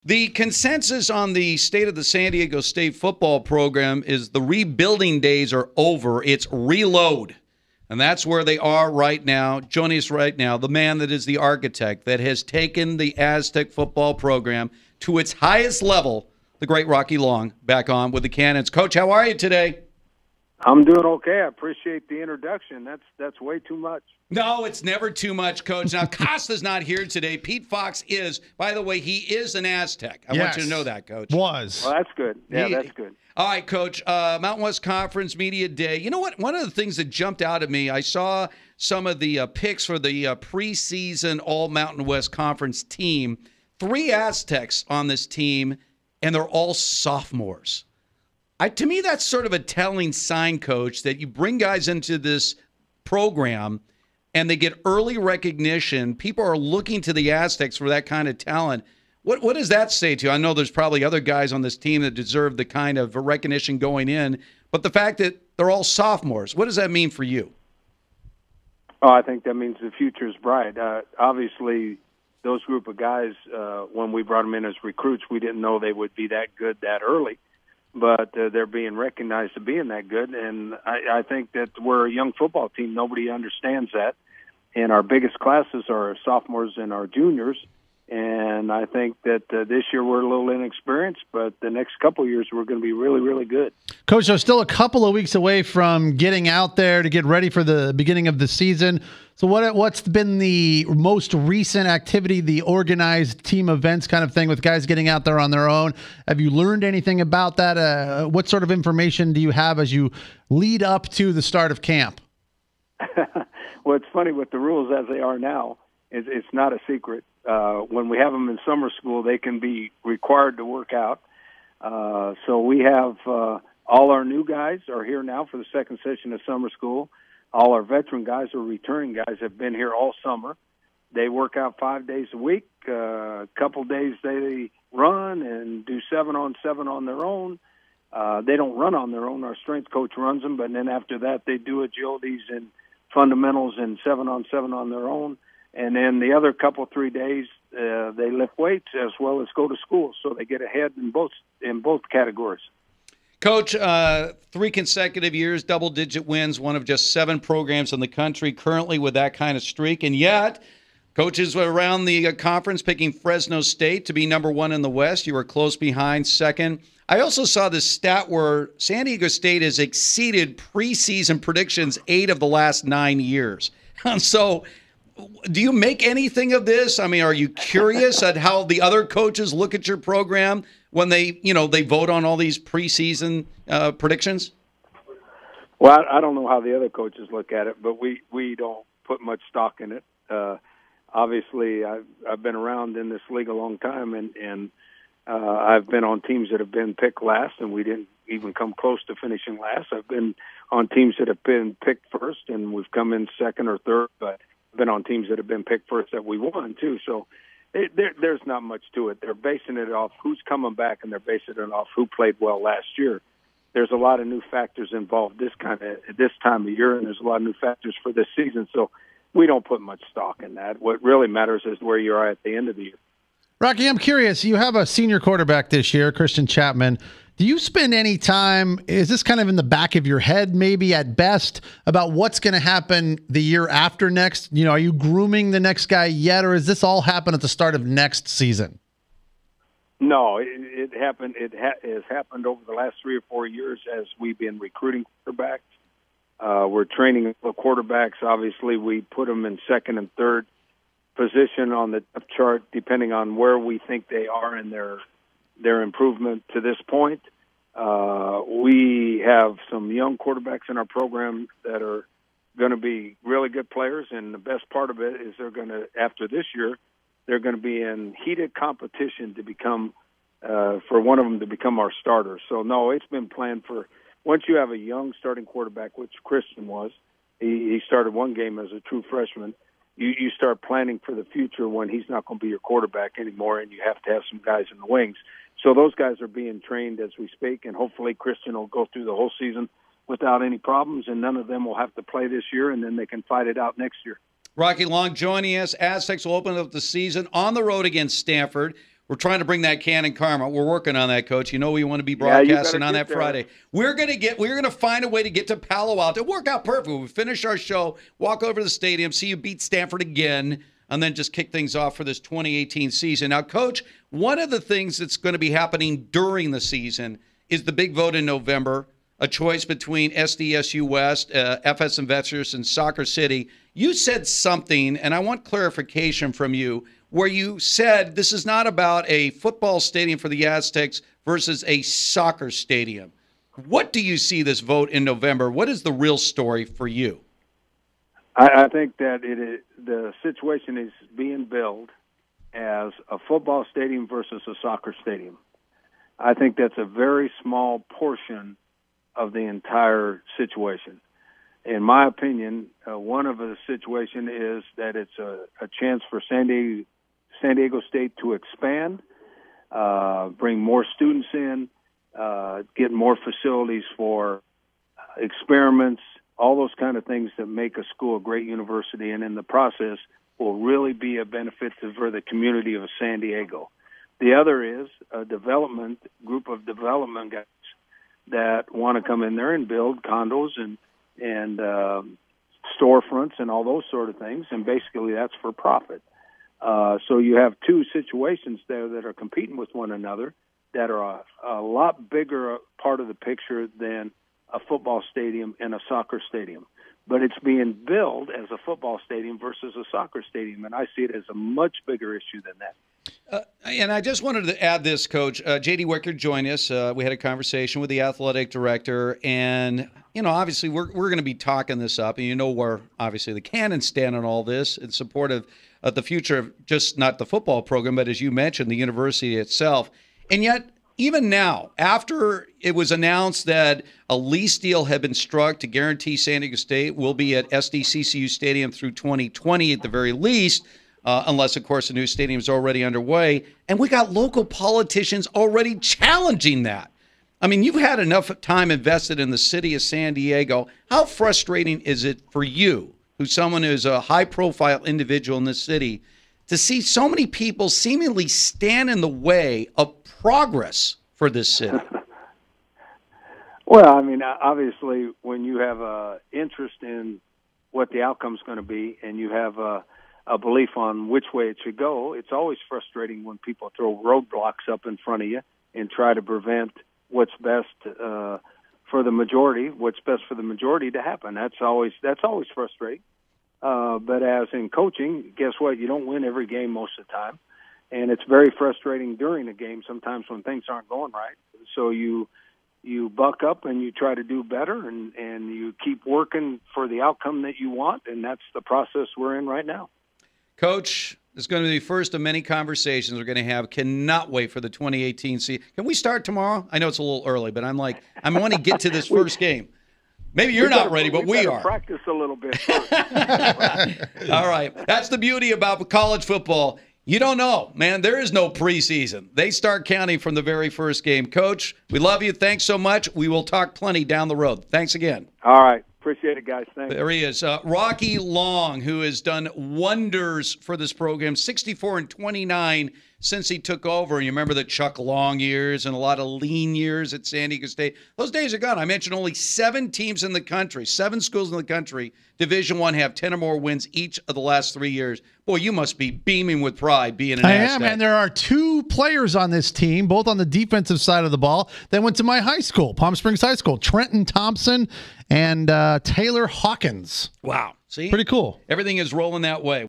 The consensus on the state of the San Diego State football program is the rebuilding days are over. It's reload. And that's where they are right now. Joining us right now, the man that is the architect that has taken the Aztec football program to its highest level, the great Rocky Long, back on with the Cannons. Coach, how are you today? I'm doing okay. I appreciate the introduction. That's way too much. No, it's never too much, Coach. Now, Costa's not here today. Pete Fox is. By the way, he is an Aztec. I want you to know that, Coach. Was. Well, that's good. Yeah, that's good. All right, Coach. Mountain West Conference Media Day. You know what? One of the things that jumped out at me, I saw some of the picks for the preseason All Mountain West Conference team. 3 Aztecs on this team, and they're all sophomores. To me, that's sort of a telling sign, Coach, that you bring guys into this program and they get early recognition. People are looking to the Aztecs for that kind of talent. What does that say to you? I know there's probably other guys on this team that deserve the kind of recognition going in, but the fact that they're all sophomores, what does that mean for you? Oh, I think that means the future is bright. Obviously, those group of guys, when we brought them in as recruits, we didn't know they would be that good that early. But they're being recognized to being that good, and I think that we're a young football team. Nobody understands that, and our biggest classes are our sophomores and our juniors, and I think that this year we're a little inexperienced, but the next couple of years we're going to be really, really good. Coach, so still a couple of weeks away from getting out there to get ready for the beginning of the season. So what's been the most recent activity, the organized team events kind of thing with guys getting out there on their own? Have you learned anything about that? What sort of information do you have as you lead up to the start of camp? Well, it's funny with the rules as they are now. It's not a secret. When we have them in summer school, they can be required to work out. So we have all our new guys are here now for the second session of summer school. All our veteran guys or returning guys have been here all summer. They work out 5 days a week. A couple days they run and do 7-on-7 on their own. They don't run on their own. Our strength coach runs them, but then after that they do agilities and fundamentals and 7-on-7 on their own. And then the other 3 days they lift weights as well as go to school. So they get ahead in both categories. Coach, 3 consecutive years, double-digit wins, one of just 7 programs in the country currently with that kind of streak. And yet, coaches around the conference picking Fresno State to be number 1 in the West. You were close behind, second. I also saw this stat where San Diego State has exceeded preseason predictions 8 of the last 9 years. So do you make anything of this? I mean, are you curious at how the other coaches look at your program when they vote on all these preseason predictions? Well, I don't know how the other coaches look at it, but we don't put much stock in it. Obviously, I've been around in this league a long time, and I've been on teams that have been picked last, and we didn't even come close to finishing last. I've been on teams that have been picked first, and we've come in second or third, but I've been on teams that have been picked first that we won, too. So there's not much to it. They're basing it off who's coming back, and they're basing it off who played well last year. There's a lot of new factors involved this time of year, and there's a lot of new factors for this season. So we don't put much stock in that. What really matters is where you are at the end of the year. Rocky, I'm curious. You have a senior quarterback this year, Christian Chapman. Do you spend any time, is this kind of in the back of your head maybe at best, about what's going to happen the year after next? Are you grooming the next guy yet, or is this all happen at the start of next season? No, it happened. It has happened over the last 3 or 4 years as we've been recruiting quarterbacks. We're training the quarterbacks. Obviously, we put them in second and third position on the depth chart, depending on where we think they are in their improvement to this point. We have some young quarterbacks in our program that are going to be really good players, and the best part of it is they're going to, after this year, they're going to be in heated competition to become, for one of them to become our starter. So, no, it's been planned for, once you have a young starting quarterback, which Christian was, he started one game as a true freshman, you start planning for the future when he's not going to be your quarterback anymore, and you have to have some guys in the wings. So those guys are being trained as we speak, and hopefully Christian will go through the whole season without any problems, and none of them will have to play this year, and then they can fight it out next year. Rocky Long joining us. Aztecs will open up the season on the road against Stanford. We're trying to bring that Cannon Karma. We're working on that, Coach. You know we want to be Yeah, you broadcasting better on get that Friday. We're gonna find a way to get to Palo Alto. It'll work out perfect. We finish our show, walk over to the stadium, see you beat Stanford again, and then just kick things off for this 2018 season. Now, Coach, one of the things that's going to be happening during the season is the big vote in November, a choice between Sdsu West, FS Investors, and Soccer City. You said something, and I want clarification from you, where you said this is not about a football stadium for the Aztecs versus a soccer stadium. What do you see this vote in November? What is the real story for you? I think that the situation is being billed as a football stadium versus a soccer stadium. I think that's a very small portion of the entire situation. In my opinion, one of the situation is that it's a chance for San Diego State to expand, bring more students in, get more facilities for experiments, all those kind of things that make a school a great university, and in the process will really be a benefit for the community of San Diego. The other is a group of development guys that want to come in there and build condos and storefronts and all those sort of things, and basically that's for profit. So you have two situations there that are competing with one another that are a lot bigger part of the picture than a football stadium and a soccer stadium. But it's being billed as a football stadium versus a soccer stadium, and I see it as a much bigger issue than that. And I just wanted to add this, Coach. J.D. Wicker joined us. We had a conversation with the athletic director, and, obviously we're going to be talking this up, and where, obviously, the Cannons stand on all this in support of the future of just not the football program, but as you mentioned, the university itself. And yet, even now, after it was announced that a lease deal had been struck to guarantee San Diego State will be at Sdsu Stadium through 2020 at the very least, unless, of course, the new stadium is already underway, and we got local politicians already challenging that. I mean, you've had enough time invested in the city of San Diego. How frustrating is it for you, who's someone who's a high-profile individual in this city, to see so many people seemingly stand in the way of progress for this city? Well, I mean, obviously, when you have an interest in what the outcome's going to be and you have a belief on which way it should go, it's always frustrating when people throw roadblocks up in front of you and try to prevent what's best for the majority, to happen. That's always frustrating. But as in coaching, guess what? You don't win every game most of the time. And it's very frustrating during the game sometimes when things aren't going right. So you buck up and you try to do better and you keep working for the outcome that you want, and that's the process we're in right now. Coach, it's going to be the first of many conversations we're going to have. Cannot wait for the 2018 season. Can we start tomorrow? I know it's a little early, but I want to get to this first game. Maybe you're not ready, but we are. Practice a little bit. All right. That's the beauty about college football. You don't know, man. There is no preseason. They start counting from the very first game. Coach, we love you. Thanks so much. We will talk plenty down the road. Thanks again. All right. Appreciate it, guys. Thanks. There he is. Rocky Long, who has done wonders for this program, 64-29 since he took over. And you remember the Chuck Long years and a lot of lean years at San Diego State. Those days are gone. I mentioned only 7 teams in the country, 7 schools in the country, Division I, have 10 or more wins each of the last 3 years. Boy, you must be beaming with pride being an Aztec. I am, and there are 2 players on this team, both on the defensive side of the ball, that went to my high school, Palm Springs High School, Trenton Thompson and Taylor Hawkins. Wow. See? Pretty cool. Everything is rolling that way.